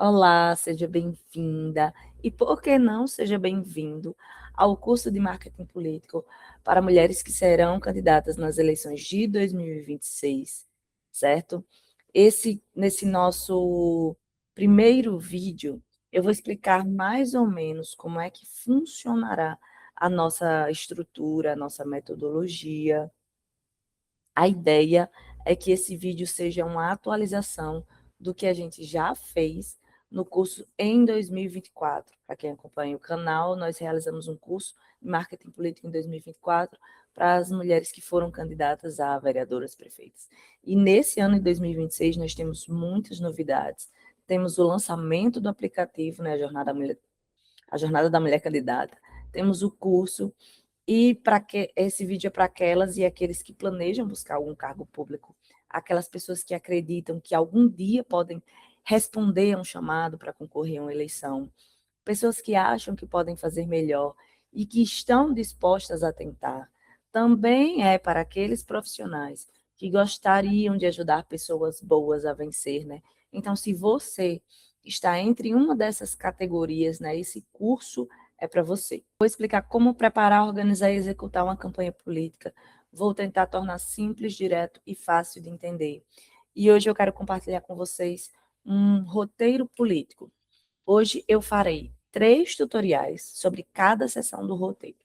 Olá, seja bem-vinda e, por que não, seja bem-vindo ao curso de Marketing Político para mulheres que serão candidatas nas eleições de 2026, certo? Nesse nosso primeiro vídeo, eu vou explicar mais ou menos como é que funcionará a nossa estrutura, a nossa metodologia. A ideia é que esse vídeo seja uma atualização do que a gente já fez no curso em 2024. Para quem acompanha o canal, nós realizamos um curso de marketing político em 2024 para as mulheres que foram candidatas a vereadoras prefeitas. E nesse ano de 2026 nós temos muitas novidades. Temos o lançamento do aplicativo, né, a Jornada da Mulher Candidata. Temos o curso e para que esse vídeo é para aquelas e aqueles que planejam buscar algum cargo público, aquelas pessoas que acreditam que algum dia podem responder a um chamado para concorrer a uma eleição, pessoas que acham que podem fazer melhor e que estão dispostas a tentar. Também é para aqueles profissionais que gostariam de ajudar pessoas boas a vencer, né? Então, se você está entre uma dessas categorias, né, esse curso é para você. Vou explicar como preparar, organizar e executar uma campanha política. Vou tentar tornar simples, direto e fácil de entender. E hoje eu quero compartilhar com vocês um roteiro político. Hoje eu farei 3 tutoriais sobre cada seção do roteiro.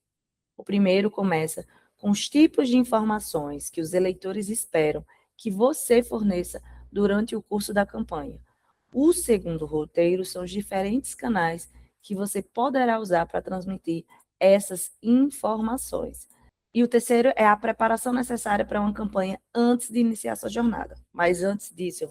O primeiro começa com os tipos de informações que os eleitores esperam que você forneça durante o curso da campanha. O segundo roteiro são os diferentes canais que você poderá usar para transmitir essas informações. E o terceiro é a preparação necessária para uma campanha antes de iniciar sua jornada. Mas antes disso,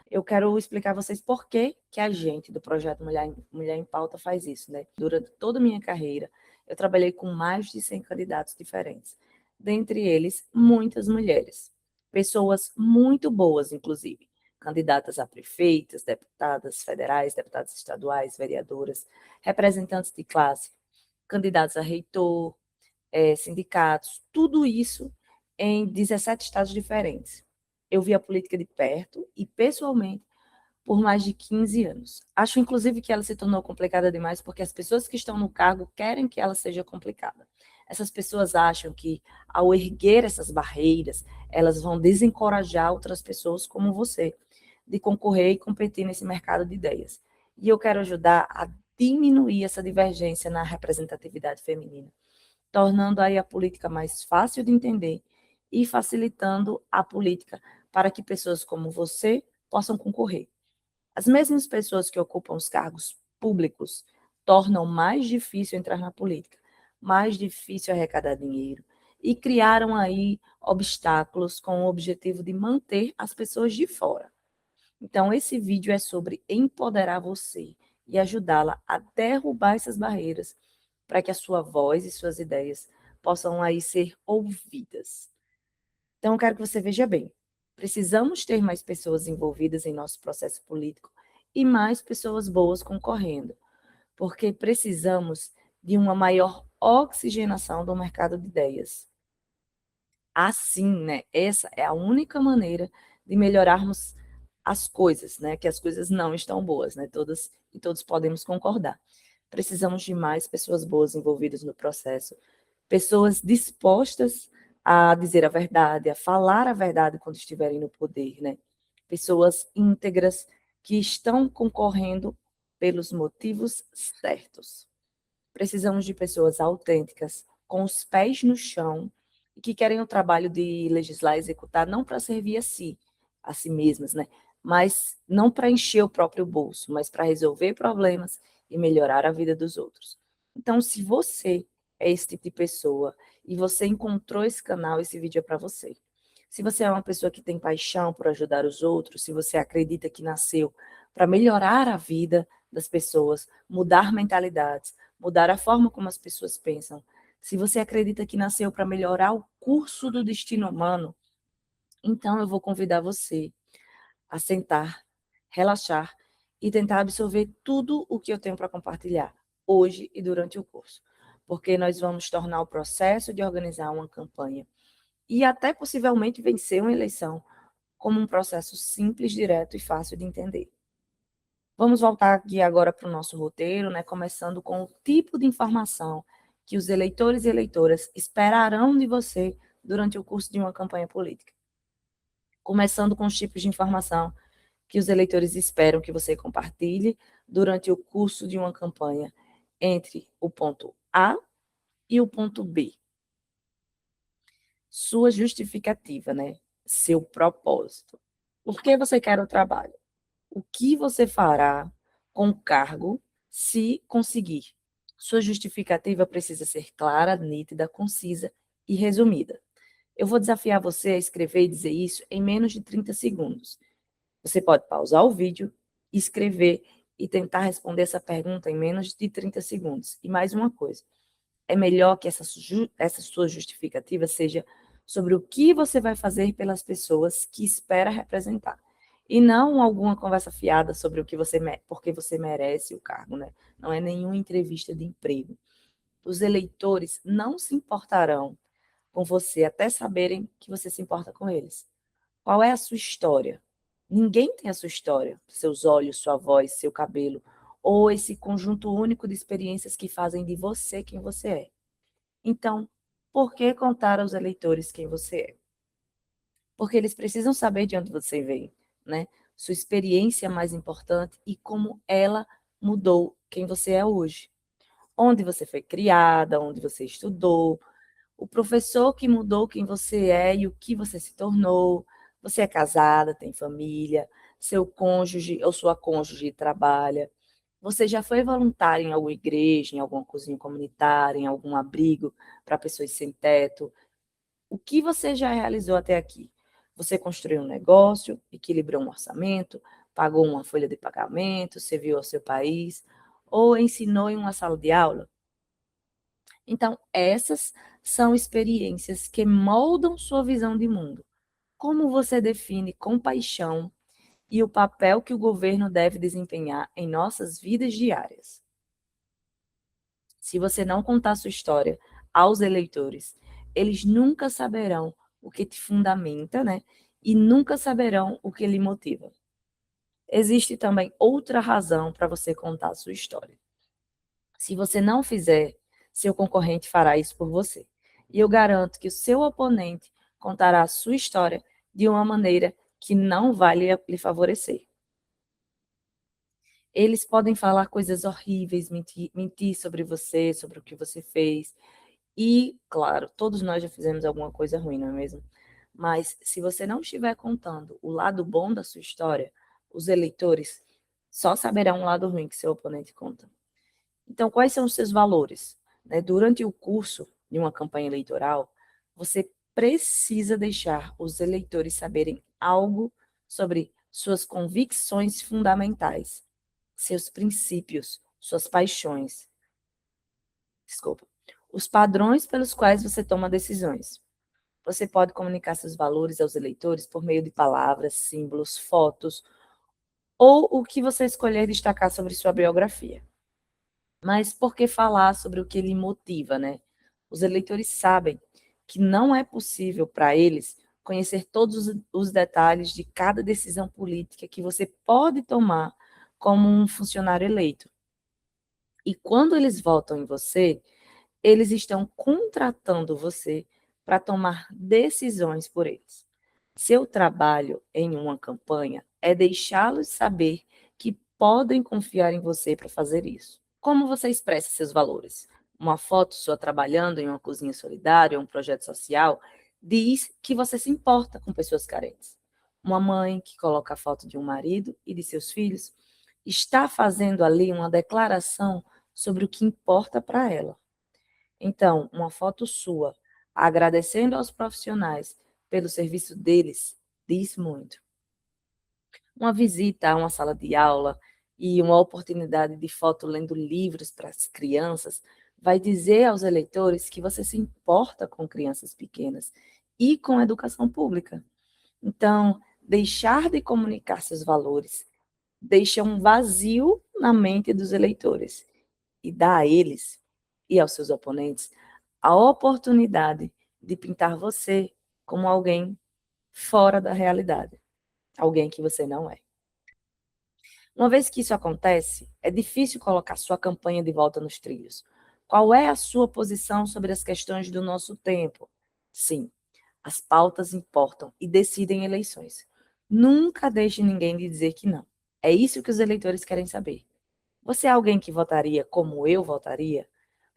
eu quero explicar a vocês por que a gente do projeto Mulher em Pauta faz isso, né? Durante toda a minha carreira, eu trabalhei com mais de 100 candidatos diferentes, dentre eles muitas mulheres, pessoas muito boas, inclusive, candidatas a prefeitas, deputadas federais, deputadas estaduais, vereadoras, representantes de classe, candidatos a reitor, sindicatos, tudo isso em 17 estados diferentes. Eu vi a política de perto e pessoalmente por mais de 15 anos. Acho, inclusive, que ela se tornou complicada demais porque as pessoas que estão no cargo querem que ela seja complicada. Essas pessoas acham que, ao erguer essas barreiras, elas vão desencorajar outras pessoas como você de concorrer e competir nesse mercado de ideias. E eu quero ajudar a diminuir essa divergência na representatividade feminina, tornando aí a política mais fácil de entender e facilitando a política para que pessoas como você possam concorrer. As mesmas pessoas que ocupam os cargos públicos tornam mais difícil entrar na política, mais difícil arrecadar dinheiro e criaram aí obstáculos com o objetivo de manter as pessoas de fora. Então, esse vídeo é sobre empoderar você e ajudá-la a derrubar essas barreiras para que a sua voz e suas ideias possam aí ser ouvidas. Então, eu quero que você veja bem. Precisamos ter mais pessoas envolvidas em nosso processo político e mais pessoas boas concorrendo, porque precisamos de uma maior oxigenação do mercado de ideias. Assim, né, essa é a única maneira de melhorarmos as coisas, né, que as coisas não estão boas, né, todos podemos concordar. Precisamos de mais pessoas boas envolvidas no processo, pessoas dispostas a dizer a verdade, a falar a verdade quando estiverem no poder, né? Pessoas íntegras que estão concorrendo pelos motivos certos. Precisamos de pessoas autênticas, com os pés no chão, e que querem o trabalho de legislar e executar não para servir a si mesmas, né? Mas não para encher o próprio bolso, mas para resolver problemas e melhorar a vida dos outros. Então, se você é esse tipo de pessoa e você encontrou esse canal, esse vídeo é para você. Se você é uma pessoa que tem paixão por ajudar os outros, se você acredita que nasceu para melhorar a vida das pessoas, mudar mentalidades, mudar a forma como as pessoas pensam, se você acredita que nasceu para melhorar o curso do destino humano, então eu vou convidar você a sentar, relaxar e tentar absorver tudo o que eu tenho para compartilhar hoje e durante o curso, porque nós vamos tornar o processo de organizar uma campanha e até possivelmente vencer uma eleição como um processo simples, direto e fácil de entender. Vamos voltar aqui agora para o nosso roteiro, né, começando com o tipo de informação que os eleitores e eleitoras esperarão de você durante o curso de uma campanha política. Começando com os tipos de informação que os eleitores esperam que você compartilhe durante o curso de uma campanha entre o ponto A e o ponto B. Sua justificativa, né? Seu propósito. Por que você quer o trabalho? O que você fará com o cargo se conseguir? Sua justificativa precisa ser clara, nítida, concisa e resumida. Eu vou desafiar você a escrever e dizer isso em menos de 30 segundos. Você pode pausar o vídeo, escrever e tentar responder essa pergunta em menos de 30 segundos. E mais uma coisa, é melhor que essa sua justificativa seja sobre o que você vai fazer pelas pessoas que espera representar. E não alguma conversa fiada sobre o que porque você merece o cargo, né? Não é nenhuma entrevista de emprego. Os eleitores não se importarão com você até saberem que você se importa com eles. Qual é a sua história? Ninguém tem a sua história, seus olhos, sua voz, seu cabelo, ou esse conjunto único de experiências que fazem de você quem você é. Então, por que contar aos eleitores quem você é? Porque eles precisam saber de onde você veio, né? Sua experiência mais importante e como ela mudou quem você é hoje. Onde você foi criada, onde você estudou, o professor que mudou quem você é e o que você se tornou. Você é casada, tem família, seu cônjuge ou sua cônjuge trabalha. Você já foi voluntária em alguma igreja, em alguma cozinha comunitária, em algum abrigo para pessoas sem teto? O que você já realizou até aqui? Você construiu um negócio, equilibrou um orçamento, pagou uma folha de pagamento, serviu ao seu país, ou ensinou em uma sala de aula? Então, essas são experiências que moldam sua visão de mundo. Como você define compaixão e o papel que o governo deve desempenhar em nossas vidas diárias? Se você não contar sua história aos eleitores, eles nunca saberão o que te fundamenta, né? E nunca saberão o que lhe motiva. Existe também outra razão para você contar a sua história. Se você não fizer, seu concorrente fará isso por você. E eu garanto que o seu oponente contará a sua história de uma maneira que não vai lhe favorecer. Eles podem falar coisas horríveis, mentir sobre você, sobre o que você fez. E, claro, todos nós já fizemos alguma coisa ruim, não é mesmo? Mas se você não estiver contando o lado bom da sua história, os eleitores só saberão o lado ruim que seu oponente conta. Então, quais são os seus valores? Né? Durante o curso de uma campanha eleitoral, você precisa deixar os eleitores saberem algo sobre suas convicções fundamentais, seus princípios, suas paixões, desculpa, os padrões pelos quais você toma decisões. Você pode comunicar seus valores aos eleitores por meio de palavras, símbolos, fotos, ou o que você escolher destacar sobre sua biografia. Mas por que falar sobre o que lhe motiva, né? Os eleitores sabem que não é possível para eles conhecer todos os detalhes de cada decisão política que você pode tomar como um funcionário eleito. E quando eles votam em você, eles estão contratando você para tomar decisões por eles. Seu trabalho em uma campanha é deixá-los saber que podem confiar em você para fazer isso. Como você expressa seus valores? Uma foto sua trabalhando em uma cozinha solidária, um projeto social, diz que você se importa com pessoas carentes. Uma mãe que coloca a foto de um marido e de seus filhos está fazendo ali uma declaração sobre o que importa para ela. Então, uma foto sua agradecendo aos profissionais pelo serviço deles diz muito. Uma visita a uma sala de aula e uma oportunidade de foto lendo livros para as crianças vai dizer aos eleitores que você se importa com crianças pequenas e com a educação pública. Então, deixar de comunicar seus valores deixa um vazio na mente dos eleitores e dá a eles e aos seus oponentes a oportunidade de pintar você como alguém fora da realidade, alguém que você não é. Uma vez que isso acontece, é difícil colocar sua campanha de volta nos trilhos. Qual é a sua posição sobre as questões do nosso tempo? Sim, as pautas importam e decidem eleições. Nunca deixe ninguém lhe dizer que não. É isso que os eleitores querem saber. Você é alguém que votaria como eu votaria?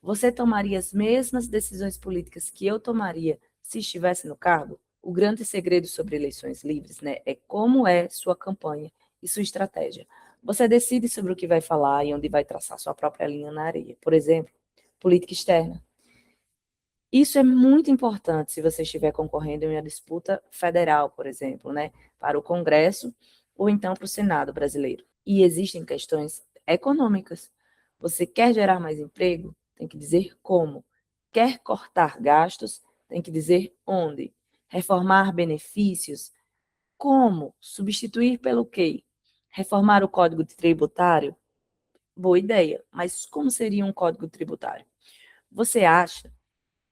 Você tomaria as mesmas decisões políticas que eu tomaria se estivesse no cargo? O grande segredo sobre eleições livres, né, é como é sua campanha e sua estratégia. Você decide sobre o que vai falar e onde vai traçar sua própria linha na areia. Por exemplo, política externa. Isso é muito importante se você estiver concorrendo em uma disputa federal, por exemplo, né, para o Congresso ou então para o Senado brasileiro. E existem questões econômicas. Você quer gerar mais emprego? Tem que dizer como. Quer cortar gastos? Tem que dizer onde. Reformar benefícios? Como? Substituir pelo quê? Reformar o Código Tributário? Boa ideia, mas como seria um código tributário? Você acha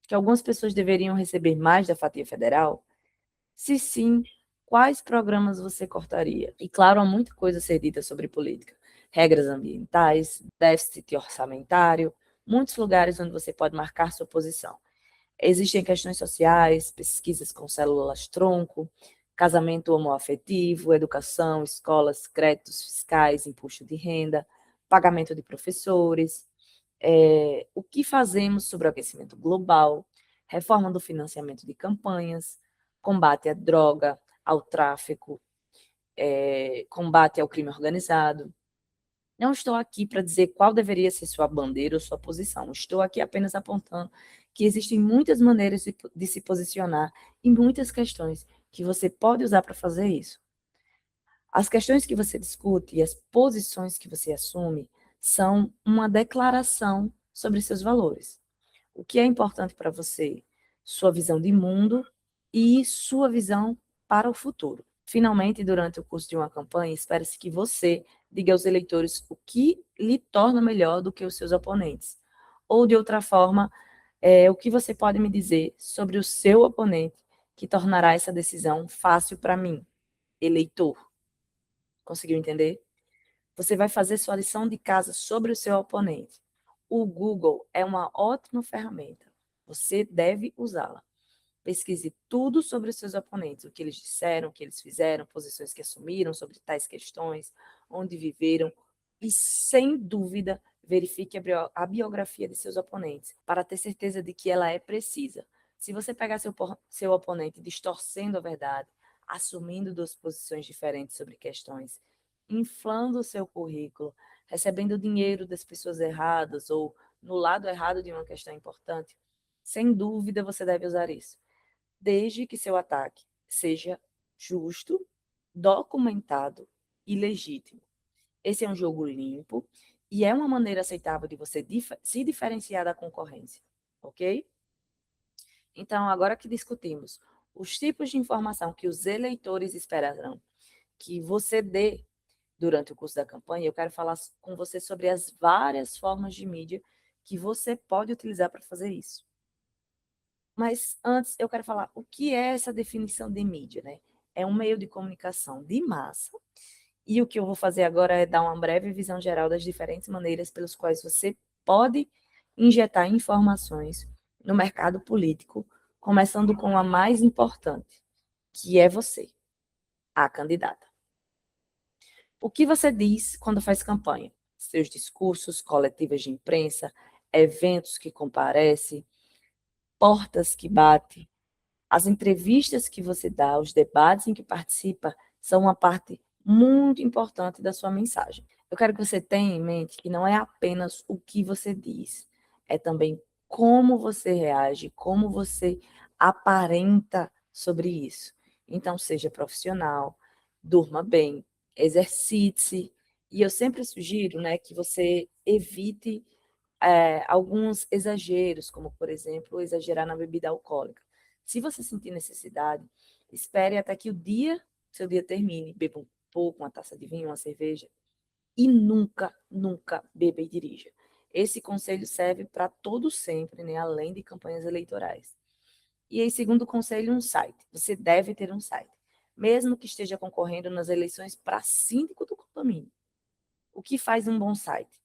que algumas pessoas deveriam receber mais da fatia federal? Se sim, quais programas você cortaria? E claro, há muita coisa a ser dita sobre política. Regras ambientais, déficit orçamentário, muitos lugares onde você pode marcar sua posição. Existem questões sociais, pesquisas com células-tronco, casamento homoafetivo, educação, escolas, créditos fiscais, imposto de renda, pagamento de professores, o que fazemos sobre o aquecimento global, reforma do financiamento de campanhas, combate à droga, ao tráfico, combate ao crime organizado. Não estou aqui para dizer qual deveria ser sua bandeira ou sua posição. Estou aqui apenas apontando que existem muitas maneiras de se posicionar e muitas questões que você pode usar para fazer isso. As questões que você discute e as posições que você assume são uma declaração sobre seus valores. O que é importante para você? Sua visão de mundo e sua visão para o futuro. Finalmente, durante o curso de uma campanha, espera-se que você diga aos eleitores o que lhe torna melhor do que os seus oponentes. Ou, de outra forma, o que você pode me dizer sobre o seu oponente que tornará essa decisão fácil para mim, eleitor. Conseguiu entender? Você vai fazer sua lição de casa sobre o seu oponente. O Google é uma ótima ferramenta. Você deve usá-la. Pesquise tudo sobre os seus oponentes, o que eles disseram, o que eles fizeram, posições que assumiram sobre tais questões, onde viveram, e, sem dúvida, verifique a biografia de seus oponentes, para ter certeza de que ela é precisa. Se você pegar seu oponente distorcendo a verdade, assumindo duas posições diferentes sobre questões, inflando o seu currículo, recebendo dinheiro das pessoas erradas ou no lado errado de uma questão importante, sem dúvida você deve usar isso, desde que seu ataque seja justo, documentado e legítimo. Esse é um jogo limpo e é uma maneira aceitável de você se diferenciar da concorrência, ok? Então, agora que discutimos os tipos de informação que os eleitores esperarão que você dê durante o curso da campanha, eu quero falar com você sobre as várias formas de mídia que você pode utilizar para fazer isso. Mas antes eu quero falar o que é essa definição de mídia, né? É um meio de comunicação de massa. E o que eu vou fazer agora é dar uma breve visão geral das diferentes maneiras pelas quais você pode injetar informações no mercado político, começando com a mais importante, que é você, a candidata. O que você diz quando faz campanha? Seus discursos, coletivas de imprensa, eventos que comparece, portas que bate, as entrevistas que você dá, os debates em que participa, são uma parte muito importante da sua mensagem. Eu quero que você tenha em mente que não é apenas o que você diz, é também como você reage, como você aparenta sobre isso. Então, seja profissional, durma bem, exercite-se. E eu sempre sugiro, né, que você evite alguns exageros, como, por exemplo, exagerar na bebida alcoólica. Se você sentir necessidade, espere até que seu dia termine, beba um pouco, uma taça de vinho, uma cerveja, e nunca, nunca beba e dirija. Esse conselho serve para todo sempre, né, além de campanhas eleitorais. E aí, segundo conselho, um site. Você deve ter um site, mesmo que esteja concorrendo nas eleições para síndico do condomínio. O que faz um bom site?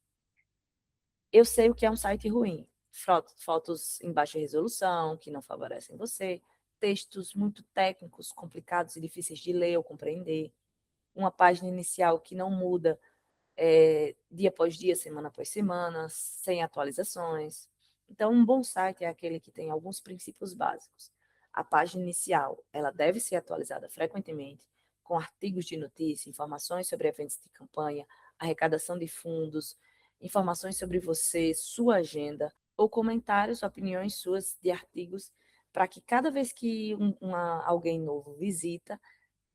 Eu sei o que é um site ruim. Fotos em baixa resolução, que não favorecem você, textos muito técnicos, complicados e difíceis de ler ou compreender, uma página inicial que não muda dia após dia, semana após semana, sem atualizações. Então, um bom site é aquele que tem alguns princípios básicos. A página inicial, ela deve ser atualizada frequentemente, com artigos de notícia, informações sobre eventos de campanha, arrecadação de fundos, informações sobre você, sua agenda, ou comentários, opiniões suas de artigos, para que cada vez que alguém novo visita,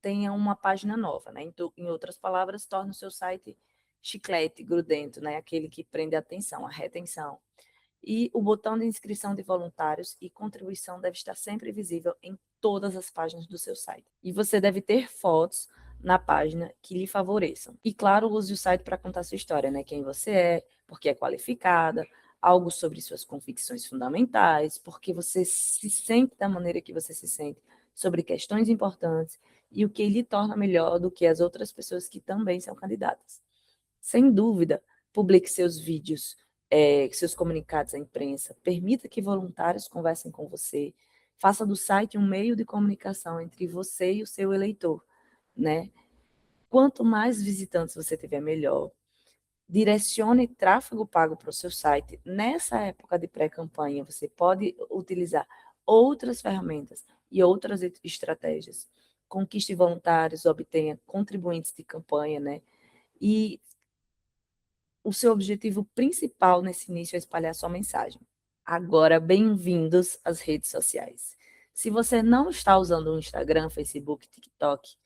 tenha uma página nova, né? Em outras palavras, torna o seu site chiclete, grudento, né? Aquele que prende a atenção, a retenção. E o botão de inscrição de voluntários e contribuição deve estar sempre visível em todas as páginas do seu site. E você deve ter fotos na página que lhe favoreçam. E claro, use o site para contar sua história, né? Quem você é, porque é qualificada, algo sobre suas convicções fundamentais, porque você se sente da maneira que você se sente sobre questões importantes e o que lhe torna melhor do que as outras pessoas que também são candidatas. Sem dúvida, publique seus vídeos, seus comunicados à imprensa, permita que voluntários conversem com você, faça do site um meio de comunicação entre você e o seu eleitor, né? Quanto mais visitantes você tiver, melhor. Direcione tráfego pago para o seu site. Nessa época de pré-campanha, você pode utilizar outras ferramentas e outras estratégias. Conquiste voluntários, obtenha contribuintes de campanha, né? E o seu objetivo principal nesse início é espalhar sua mensagem. Agora, bem-vindos às redes sociais. Se você não está usando o Instagram, Facebook, TikTok,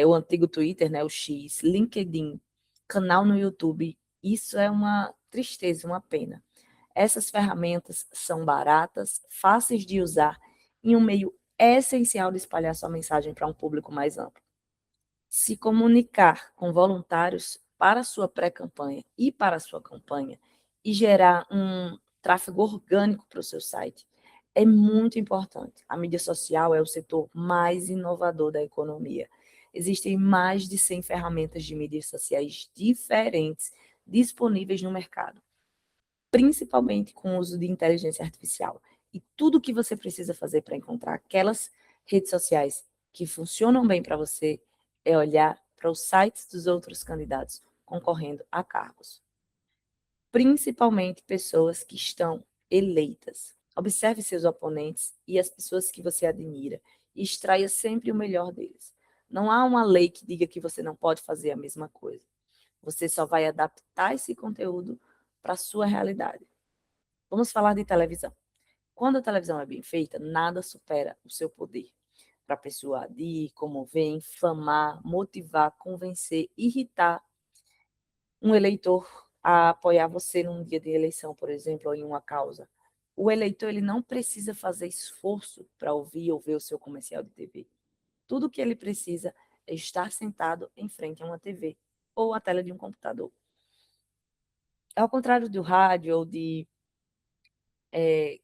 o antigo Twitter, né, o X, LinkedIn, canal no YouTube, isso é uma tristeza, uma pena. Essas ferramentas são baratas, fáceis de usar e um meio essencial de espalhar sua mensagem para um público mais amplo. Se comunicar com voluntários para a sua pré-campanha e para a sua campanha e gerar um tráfego orgânico para o seu site é muito importante. A mídia social é o setor mais inovador da economia. Existem mais de 100 ferramentas de mídias sociais diferentes disponíveis no mercado, principalmente com o uso de inteligência artificial. E tudo o que você precisa fazer para encontrar aquelas redes sociais que funcionam bem para você é olhar para os sites dos outros candidatos concorrendo a cargos, principalmente pessoas que estão eleitas. Observe seus oponentes e as pessoas que você admira e extraia sempre o melhor deles. Não há uma lei que diga que você não pode fazer a mesma coisa. Você só vai adaptar esse conteúdo para a sua realidade. Vamos falar de televisão. Quando a televisão é bem feita, nada supera o seu poder para persuadir, comover, inflamar, motivar, convencer, irritar um eleitor a apoiar você num dia de eleição, por exemplo, ou em uma causa. O eleitor ele não precisa fazer esforço para ouvir ou ver o seu comercial de TV. Tudo que ele precisa é estar sentado em frente a uma TV ou a tela de um computador. Ao contrário do rádio ou de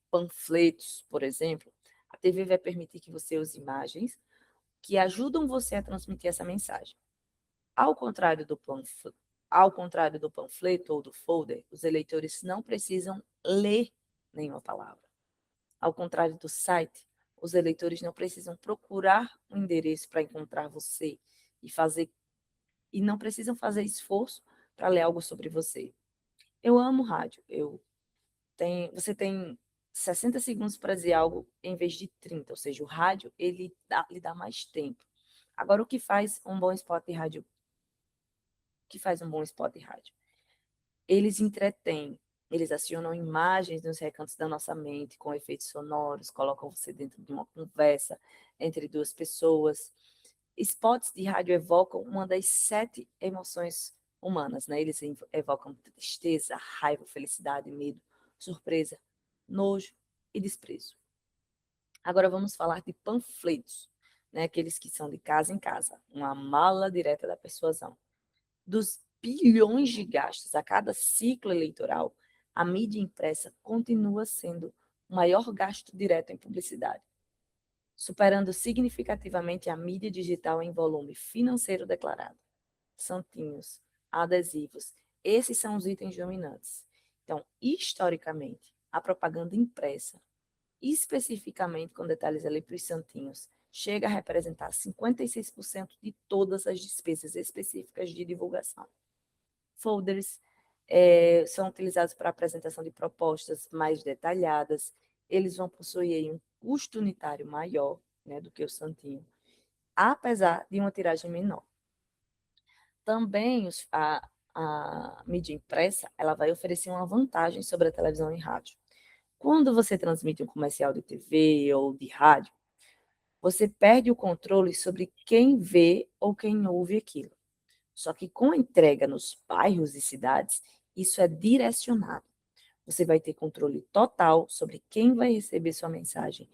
panfletos, por exemplo, a TV vai permitir que você use imagens que ajudam você a transmitir essa mensagem. Ao contrário do panfleto, ou do folder, os eleitores não precisam ler nenhuma palavra. Ao contrário do site, os eleitores não precisam procurar um endereço para encontrar você e não precisam fazer esforço para ler algo sobre você. Eu amo rádio. Você tem 60 segundos para dizer algo em vez de 30, ou seja, o rádio lhe dá mais tempo. Agora, o que faz um bom spot de rádio? O que faz um bom spot de rádio? Eles entretêm, eles acionam imagens nos recantos da nossa mente, com efeitos sonoros, colocam você dentro de uma conversa entre duas pessoas. Spots de rádio evocam uma das 7 emoções humanas, né? Eles evocam tristeza, raiva, felicidade, medo, surpresa, nojo e desprezo. Agora vamos falar de panfletos, né? Aqueles que são de casa em casa, uma mala direta da persuasão. Dos bilhões de gastos a cada ciclo eleitoral, a mídia impressa continua sendo o maior gasto direto em publicidade, superando significativamente a mídia digital em volume financeiro declarado. Santinhos, adesivos. Esses são os itens dominantes. Então, historicamente, a propaganda impressa, especificamente com detalhes ali para os santinhos, chega a representar 56% de todas as despesas específicas de divulgação. Folders são utilizados para a apresentação de propostas mais detalhadas, eles vão possuir aí um custo unitário maior, né, do que o santinho, apesar de uma tiragem menor. Também a mídia impressa, ela vai oferecer uma vantagem sobre a televisão e rádio. Quando você transmite um comercial de TV ou de rádio, você perde o controle sobre quem vê ou quem ouve aquilo. Só que com a entrega nos bairros e cidades, isso é direcionado. Você vai ter controle total sobre quem vai receber sua mensagem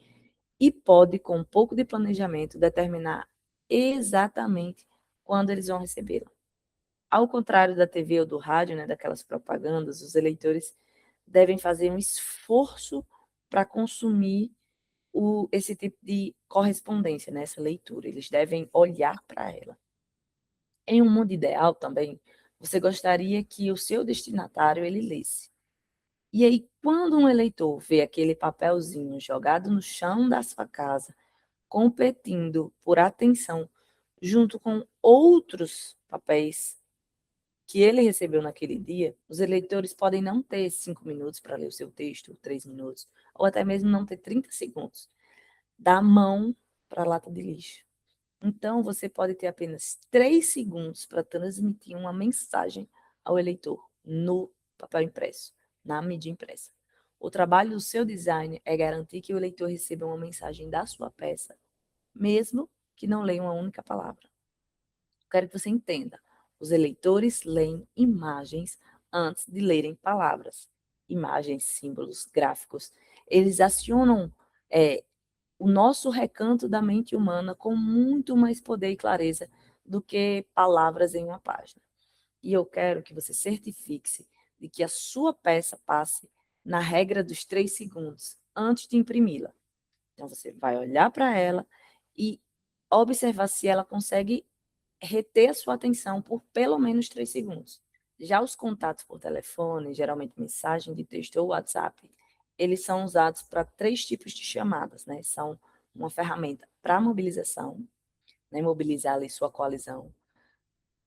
e pode, com um pouco de planejamento, determinar exatamente quando eles vão recebê-la. Ao contrário da TV ou do rádio, né, daquelas propagandas, os eleitores devem fazer um esforço para consumir esse tipo de correspondência, né, essa leitura. Eles devem olhar para ela. Em um mundo ideal também, você gostaria que o seu destinatário ele lesse. E aí, quando um eleitor vê aquele papelzinho jogado no chão da sua casa, competindo por atenção, junto com outros papéis que ele recebeu naquele dia, os eleitores podem não ter 5 minutos para ler o seu texto, 3 minutos, ou até mesmo não ter 30 segundos. Da mão para a lata de lixo. Então, você pode ter apenas 3 segundos para transmitir uma mensagem ao eleitor no papel impresso, na mídia impressa. O trabalho do seu design é garantir que o eleitor receba uma mensagem da sua peça, mesmo que não leia uma única palavra. Quero que você entenda. Os eleitores leem imagens antes de lerem palavras. Imagens, símbolos, gráficos. Eles acionam o nosso recanto da mente humana com muito mais poder e clareza do que palavras em uma página. E eu quero que você certifique-se de que a sua peça passe na regra dos 3 segundos antes de imprimi-la. Então, você vai olhar para ela e observar se ela consegue reter a sua atenção por pelo menos 3 segundos. Já os contatos por telefone, geralmente mensagem de texto ou WhatsApp, eles são usados para 3 tipos de chamadas, né? São uma ferramenta para mobilização, né? Mobilizar ali sua coalizão,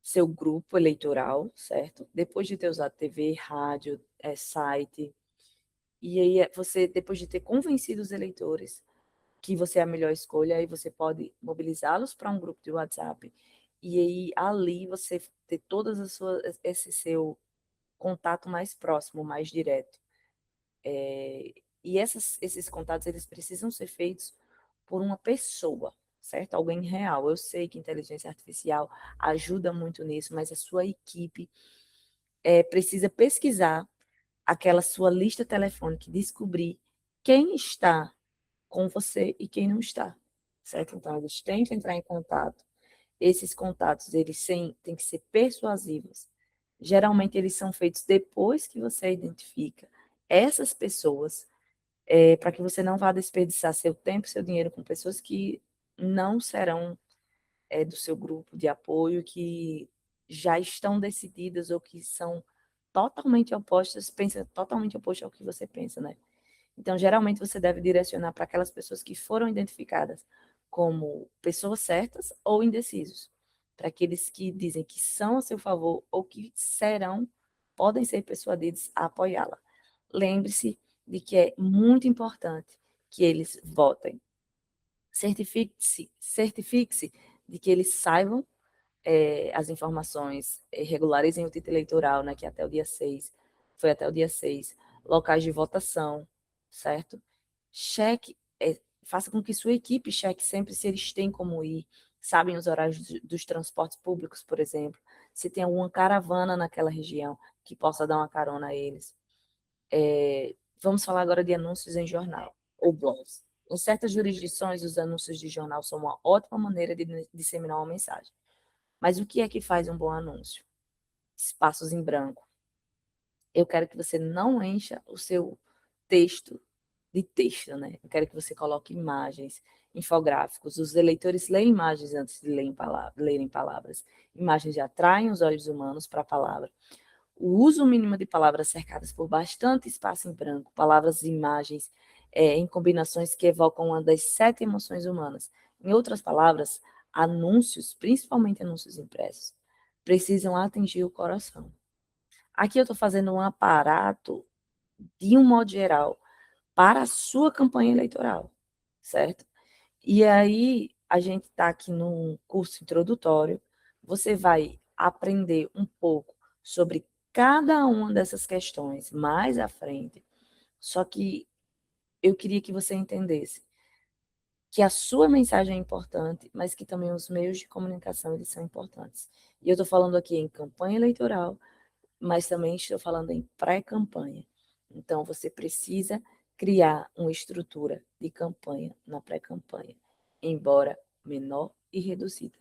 seu grupo eleitoral, certo? Depois de ter usado TV, rádio, site, e aí você, depois de ter convencido os eleitores que você é a melhor escolha, aí você pode mobilizá-los para um grupo de WhatsApp, e aí ali você ter todas as suas, esse seu contato mais próximo, mais direto. E esses contatos, eles precisam ser feitos por uma pessoa, certo? Alguém real. Eu sei que inteligência artificial ajuda muito nisso, mas a sua equipe precisa pesquisar aquela sua lista telefônica e descobrir quem está com você e quem não está, certo? Então, eles têm que entrar em contato. Esses contatos, eles têm que ser persuasivos. Geralmente, eles são feitos depois que você identifica essas pessoas, para que você não vá desperdiçar seu tempo e seu dinheiro com pessoas que não serão do seu grupo de apoio, que já estão decididas ou que são totalmente opostas, pensa totalmente oposto ao que você pensa, né? Então, geralmente, você deve direcionar para aquelas pessoas que foram identificadas como pessoas certas ou indecisos. Para aqueles que dizem que são a seu favor ou que serão, podem ser persuadidos a apoiá-la. Lembre-se de que é muito importante que eles votem. Certifique-se de que eles saibam as informações, regularizem o título eleitoral, né, que é até o dia 6, foi até o dia 6, locais de votação, certo? Cheque, faça com que sua equipe cheque sempre se eles têm como ir, sabem os horários dos transportes públicos, por exemplo, se tem alguma caravana naquela região que possa dar uma carona a eles. Vamos falar agora de anúncios em jornal ou blogs. Em certas jurisdições, os anúncios de jornal são uma ótima maneira de disseminar uma mensagem. Mas o que é que faz um bom anúncio? Espaços em branco. Eu quero que você não encha o seu texto de texto, né? Eu quero que você coloque imagens, infográficos. Os eleitores leem imagens antes de lerem palavras. Imagens atraem os olhos humanos para a palavra. O uso mínimo de palavras cercadas por bastante espaço em branco, palavras e imagens em combinações que evocam uma das 7 emoções humanas. Em outras palavras, anúncios, principalmente anúncios impressos, precisam atingir o coração. Aqui eu estou fazendo um aparato, de um modo geral, para a sua campanha eleitoral, certo? E aí, a gente está aqui num curso introdutório, você vai aprender um pouco sobre cada uma dessas questões mais à frente, só que eu queria que você entendesse que a sua mensagem é importante, mas que também os meios de comunicação eles são importantes. E eu estou falando aqui em campanha eleitoral, mas também estou falando em pré-campanha. Então, você precisa criar uma estrutura de campanha na pré-campanha, embora menor e reduzida,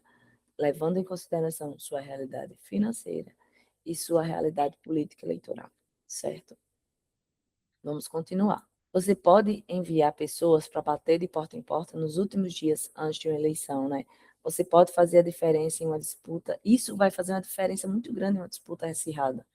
levando em consideração sua realidade financeira e sua realidade política eleitoral, certo? Vamos continuar. Você pode enviar pessoas para bater de porta em porta nos últimos dias antes de uma eleição, né? Você pode fazer a diferença em uma disputa. Isso vai fazer uma diferença muito grande em uma disputa acirrada.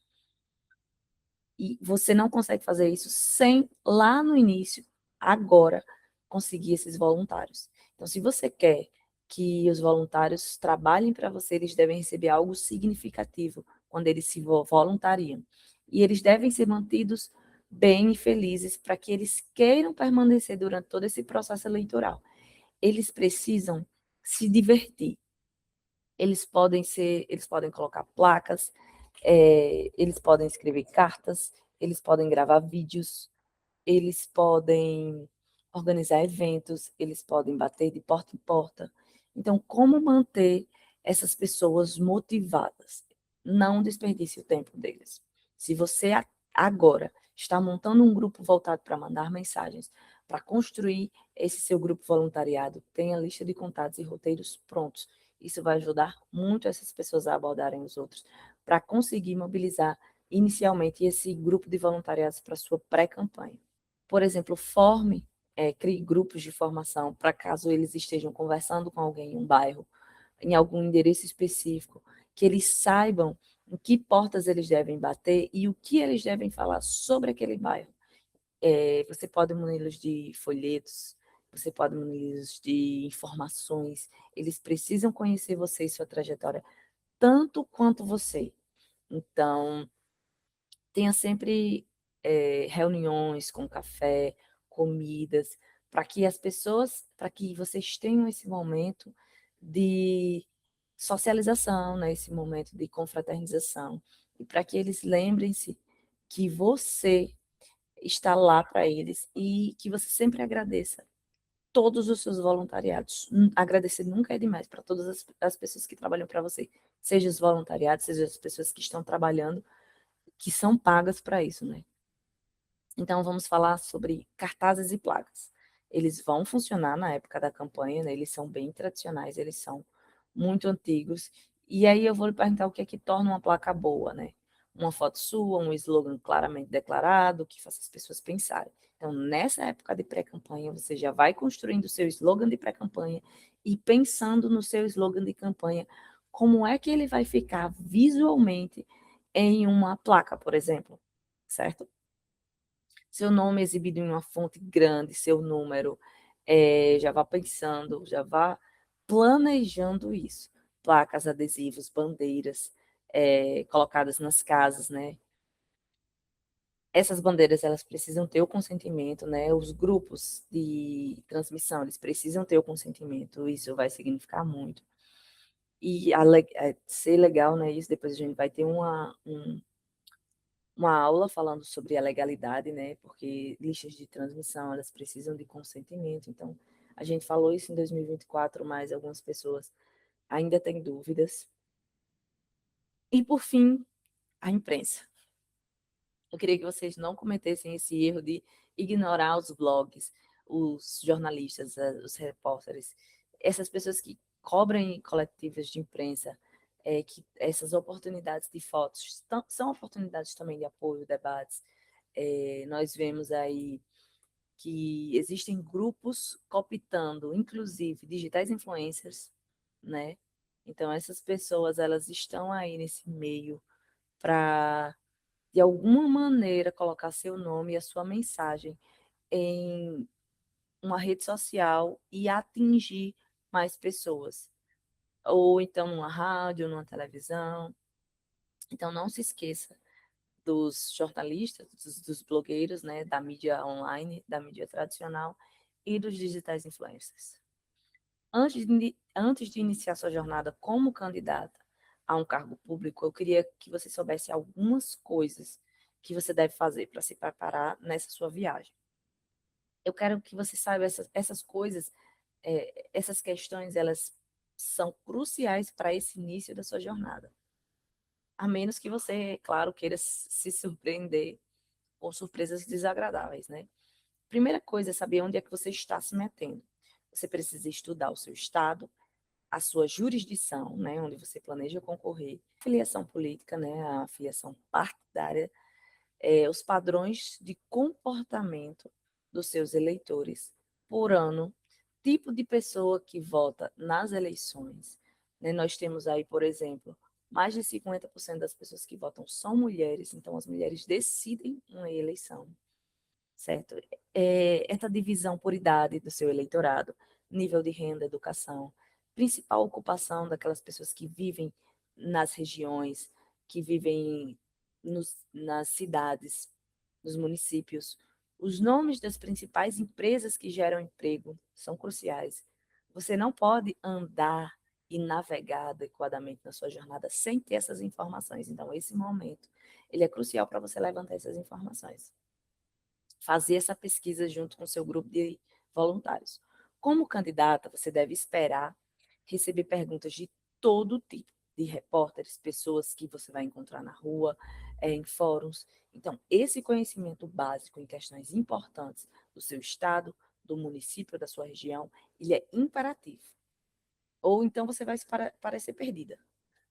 E você não consegue fazer isso sem, lá no início, agora, conseguir esses voluntários. Então, se você quer que os voluntários trabalhem para você, eles devem receber algo significativo quando eles se voluntariam. E eles devem ser mantidos bem e felizes para que eles queiram permanecer durante todo esse processo eleitoral. Eles precisam se divertir. Eles podem colocar placas, eles podem escrever cartas, eles podem gravar vídeos, eles podem organizar eventos, eles podem bater de porta em porta. Então, como manter essas pessoas motivadas? Não desperdice o tempo deles. Se você agora está montando um grupo voltado para mandar mensagens, para construir esse seu grupo voluntariado, tenha lista de contatos e roteiros prontos. Isso vai ajudar muito essas pessoas a abordarem os outros, para conseguir mobilizar inicialmente esse grupo de voluntariados para sua pré-campanha. Por exemplo, crie grupos de formação para caso eles estejam conversando com alguém em um bairro, em algum endereço específico, que eles saibam em que portas eles devem bater e o que eles devem falar sobre aquele bairro. Você pode munilos de folhetos, você pode munilos de informações, eles precisam conhecer você e sua trajetória tanto quanto você. Então, tenha sempre reuniões com café, comidas, para que vocês tenham esse momento de socialização, né, esse momento de confraternização, e para que eles lembrem-se que você está lá para eles e que você sempre agradeça todos os seus voluntariados. Agradecer nunca é demais para todas as pessoas que trabalham para você, seja os voluntariados, seja as pessoas que estão trabalhando, que são pagas para isso, né? Então, vamos falar sobre cartazes e placas. Eles vão funcionar na época da campanha, né? Eles são bem tradicionais, eles são muito antigos. E aí eu vou lhe perguntar o que é que torna uma placa boa, né? Uma foto sua, um slogan claramente declarado, que faça as pessoas pensarem. Então, nessa época de pré-campanha, você já vai construindo o seu slogan de pré-campanha e pensando no seu slogan de campanha, como é que ele vai ficar visualmente em uma placa, por exemplo, certo? Seu nome exibido em uma fonte grande, seu número, já vá pensando, já vá planejando isso. Placas, adesivos, bandeiras, colocadas nas casas, né? Essas bandeiras, elas precisam ter o consentimento, né? Os grupos de transmissão, eles precisam ter o consentimento, isso vai significar muito. E ser legal, né? Isso depois a gente vai ter uma aula falando sobre a legalidade, né? Porque listas de transmissão, elas precisam de consentimento. Então, a gente falou isso em 2024, mas algumas pessoas ainda têm dúvidas. E, por fim, a imprensa. Eu queria que vocês não cometessem esse erro de ignorar os blogs, os jornalistas, os repórteres, essas pessoas que cobrem em coletivas de imprensa, que essas oportunidades de fotos são oportunidades também de apoio, debates. Nós vemos aí que existem grupos cooptando, inclusive digitais influencers, né? Então essas pessoas elas estão aí nesse meio para de alguma maneira colocar seu nome e a sua mensagem em uma rede social e atingir mais pessoas, ou então numa rádio, numa televisão. Então não se esqueça dos jornalistas, dos blogueiros, né, da mídia online, da mídia tradicional e dos digitais influencers. Antes de iniciar sua jornada como candidata a um cargo público, eu queria que você soubesse algumas coisas que você deve fazer para se preparar nessa sua viagem. Eu quero que você saiba essas coisas, essas questões, elas são cruciais para esse início da sua jornada. A menos que você, claro, queira se surpreender com surpresas desagradáveis, né? Primeira coisa é saber onde é que você está se metendo. Você precisa estudar o seu estado, a sua jurisdição, né, onde você planeja concorrer, filiação política, né, a filiação partidária, os padrões de comportamento dos seus eleitores por ano, tipo de pessoa que vota nas eleições. Né? Nós temos aí, por exemplo, mais de 50% das pessoas que votam são mulheres, então as mulheres decidem uma eleição, certo? Essa divisão por idade do seu eleitorado, nível de renda, educação, principal ocupação daquelas pessoas que vivem nas regiões, que vivem nas cidades, nos municípios. Os nomes das principais empresas que geram emprego são cruciais. Você não pode andar e navegar adequadamente na sua jornada sem ter essas informações. Então, esse momento, ele é crucial para você levantar essas informações, fazer essa pesquisa junto com seu grupo de voluntários. Como candidata, você deve esperar receber perguntas de todo tipo, de repórteres, pessoas que você vai encontrar na rua, em fóruns. Então, esse conhecimento básico em questões importantes do seu estado, do município, da sua região, ele é imperativo. Ou então você vai parecer perdida.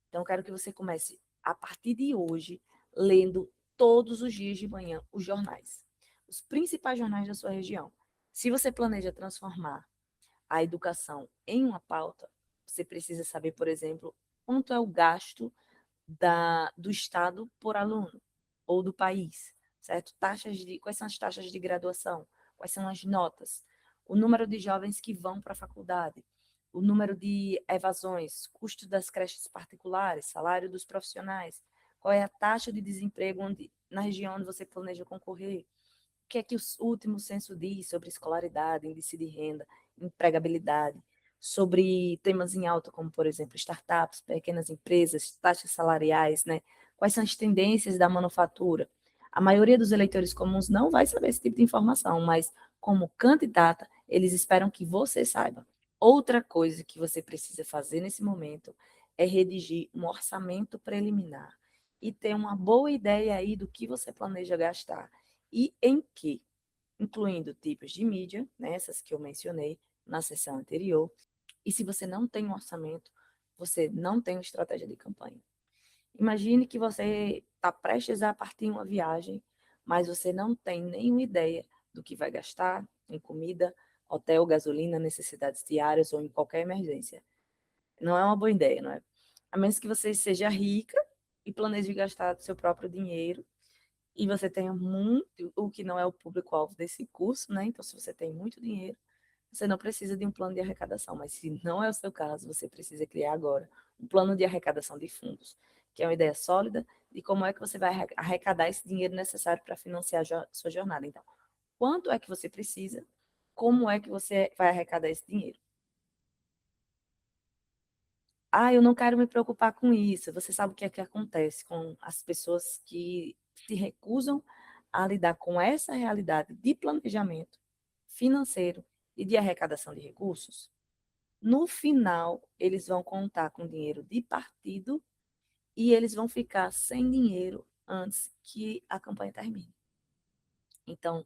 Então, eu quero que você comece, a partir de hoje, lendo todos os dias de manhã os jornais, os principais jornais da sua região. Se você planeja transformar a educação em uma pauta, você precisa saber, por exemplo, quanto é o gasto do Estado por aluno ou do país, certo? Quais são as taxas de graduação? Quais são as notas? O número de jovens que vão para a faculdade, o número de evasões, custo das creches particulares, salário dos profissionais, qual é a taxa de desemprego na região onde você planeja concorrer, o que é que o último censo diz sobre escolaridade, índice de renda, empregabilidade, sobre temas em alta, como, por exemplo, startups, pequenas empresas, taxas salariais, né? Quais são as tendências da manufatura? A maioria dos eleitores comuns não vai saber esse tipo de informação, mas como candidata, eles esperam que você saiba. Outra coisa que você precisa fazer nesse momento é redigir um orçamento preliminar e ter uma boa ideia aí do que você planeja gastar e em que, incluindo tipos de mídia, né, essas que eu mencionei na sessão anterior. E se você não tem um orçamento, você não tem uma estratégia de campanha. Imagine que você está prestes a partir em uma viagem, mas você não tem nenhuma ideia do que vai gastar em comida, hotel, gasolina, necessidades diárias ou em qualquer emergência. Não é uma boa ideia, não é? A menos que você seja rica e planeje gastar do seu próprio dinheiro e você tenha muito, o que não é o público-alvo desse curso, né? Então, se você tem muito dinheiro, você não precisa de um plano de arrecadação, mas se não é o seu caso, você precisa criar agora um plano de arrecadação de fundos, que é uma ideia sólida de como é que você vai arrecadar esse dinheiro necessário para financiar a sua jornada. Então, quanto é que você precisa? Como é que você vai arrecadar esse dinheiro? Ah, eu não quero me preocupar com isso. Você sabe o que é que acontece com as pessoas que se recusam a lidar com essa realidade de planejamento financeiro e de arrecadação de recursos? No final, eles vão contar com dinheiro de partido e eles vão ficar sem dinheiro antes que a campanha termine. Então,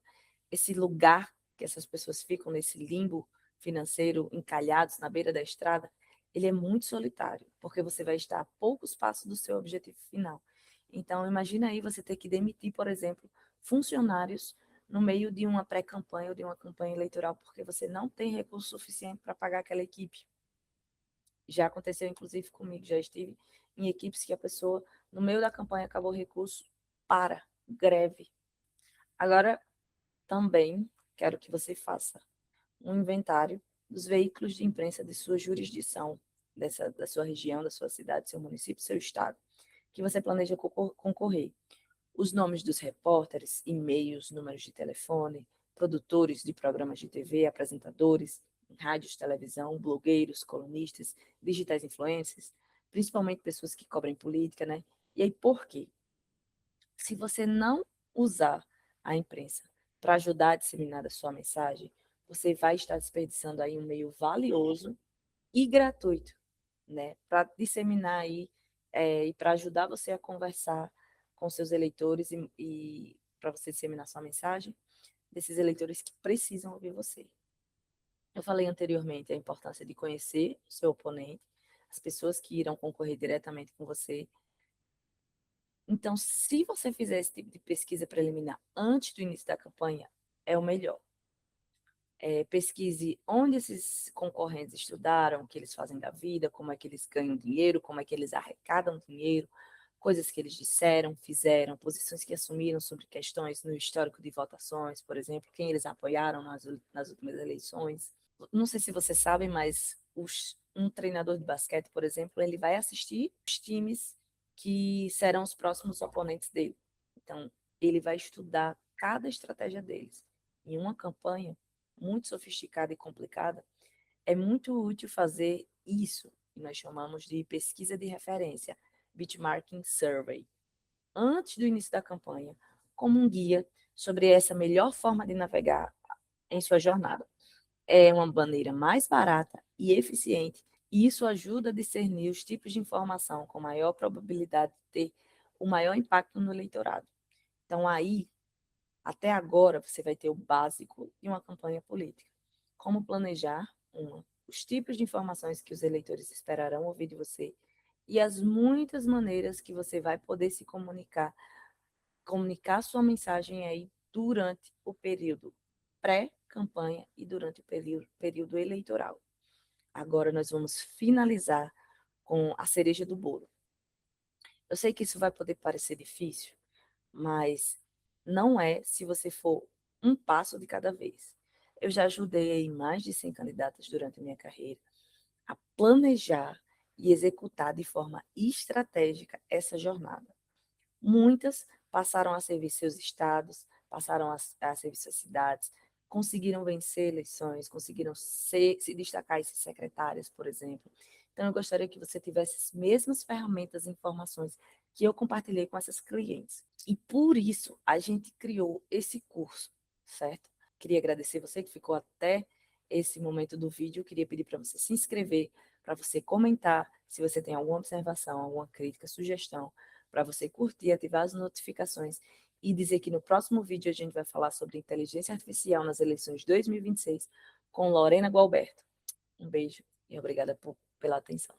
esse lugar que essas pessoas ficam nesse limbo financeiro, encalhados na beira da estrada, ele é muito solitário, porque você vai estar a poucos passos do seu objetivo final. Então, imagina aí você ter que demitir, por exemplo, funcionários no meio de uma pré-campanha ou de uma campanha eleitoral, porque você não tem recurso suficiente para pagar aquela equipe. Já aconteceu, inclusive, comigo, já estive em equipes que a pessoa, no meio da campanha, acabou o recurso, para, greve. Agora, também quero que você faça um inventário dos veículos de imprensa de sua jurisdição, da sua região, da sua cidade, seu município, seu estado, que você planeja concorrer. Os nomes dos repórteres, e-mails, números de telefone, produtores de programas de TV, apresentadores, rádios, televisão, blogueiros, colunistas, digitais influencers, principalmente pessoas que cobrem política, né? E aí, por quê? Se você não usar a imprensa para ajudar a disseminar a sua mensagem, você vai estar desperdiçando aí um meio valioso e gratuito, né? Para disseminar aí e para ajudar você a conversar com seus eleitores e para você disseminar sua mensagem desses eleitores que precisam ouvir você. Eu falei anteriormente a importância de conhecer o seu oponente, as pessoas que irão concorrer diretamente com você. Então, se você fizer esse tipo de pesquisa preliminar antes do início da campanha, é o melhor. Pesquise onde esses concorrentes estudaram, o que eles fazem da vida, como é que eles ganham dinheiro, como é que eles arrecadam dinheiro, coisas que eles disseram, fizeram, posições que assumiram sobre questões no histórico de votações, por exemplo, quem eles apoiaram nas últimas eleições. Não sei se você sabe, mas um treinador de basquete, por exemplo, ele vai assistir os times que serão os próximos oponentes dele. Então, ele vai estudar cada estratégia deles. Em uma campanha muito sofisticada e complicada, é muito útil fazer isso, que nós chamamos de pesquisa de referência, benchmarking survey, antes do início da campanha, como um guia sobre essa melhor forma de navegar em sua jornada. É uma maneira mais barata e eficiente, e isso ajuda a discernir os tipos de informação com maior probabilidade de ter o maior impacto no eleitorado. Então, aí, até agora, você vai ter o básico de uma campanha política. Como planejar uma, os tipos de informações que os eleitores esperarão ouvir de você e as muitas maneiras que você vai poder se comunicar sua mensagem aí durante o período pré-campanha e durante o período eleitoral. Agora nós vamos finalizar com a cereja do bolo. Eu sei que isso vai poder parecer difícil, mas não é se você for um passo de cada vez. Eu já ajudei aí mais de 100 candidatas durante a minha carreira a planejar e executar de forma estratégica essa jornada. Muitas passaram a servir seus estados, passaram a servir suas cidades, conseguiram vencer eleições, conseguiram se destacar e ser secretárias, por exemplo. Então, eu gostaria que você tivesse as mesmas ferramentas e informações que eu compartilhei com essas clientes. E por isso, a gente criou esse curso, certo? Queria agradecer você que ficou até esse momento do vídeo. Queria pedir para você se inscrever, para você comentar se você tem alguma observação, alguma crítica, sugestão, para você curtir, ativar as notificações e dizer que no próximo vídeo a gente vai falar sobre inteligência artificial nas eleições de 2026 com Lorena Gualberto. Um beijo e obrigada pela atenção.